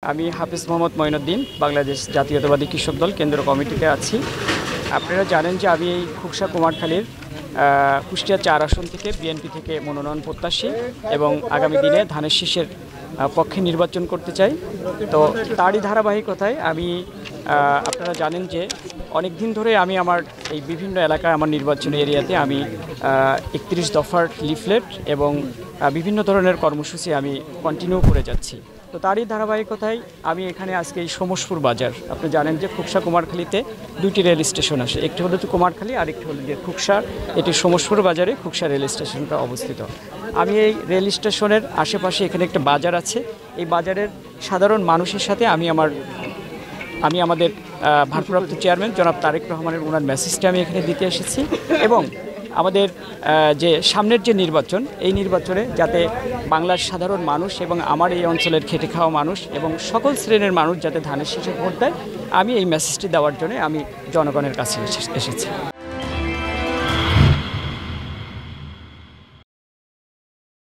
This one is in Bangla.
আমি হাফিজ মোহাম্মদ মঈনুদ্দিন বাংলাদেশ জাতীয়তাবাদী কৃষক দল কেন্দ্র কমিটিতে আছি। আপনারা জানেন যে আমি এই খুকসা কুমারখালীর কুষ্টিয়া ৪ আসন থেকে বিএনপি থেকে মনোনয়ন প্রত্যাশী এবং আগামী দিনে ধানের শীষের পক্ষে নির্বাচন করতে চাই। তো তারই ধারাবাহিকতায় আমি আপনারা জানেন যে অনেক দিন ধরে আমি আমার এই বিভিন্ন এলাকায় আমার নির্বাচনী এরিয়াতে আমি ৩১ দফার লিফলেট এবং বিভিন্ন ধরনের কর্মসূচি আমি কন্টিনিউ করে যাচ্ছি। তো তারই ধারাবাহিকতায় আমি এখানে আজকে এই সোমসপুর বাজার, আপনি জানেন যে খুকসা কুমারখালীতে দুটি রেল স্টেশন আসে, একটি হলো কুমারখালী আর একটি হলো যে খুকসার, এটি সোমসপুর বাজারে খুকসা রেল স্টেশনটা অবস্থিত। আমি এই রেল স্টেশনের আশেপাশে এখানে একটা বাজার আছে, এই বাজারের সাধারণ মানুষের সাথে আমি আমাদের ভারপ্রাপ্ত চেয়ারম্যান জনাব তারেক রহমানের ওনার মেসেজটা আমি এখানে দিতে এসেছি এবং আমাদের যে সামনের যে নির্বাচন, এই নির্বাচনে যাতে বাংলার সাধারণ মানুষ এবং আমার এই অঞ্চলের খেটে খাওয়া মানুষ এবং সকল শ্রেণীর মানুষ যাতে ধানের শীষে ভোট দেয়, আমি এই মেসেজটি দেওয়ার জন্য আমি জনগণের কাছে এসেছি।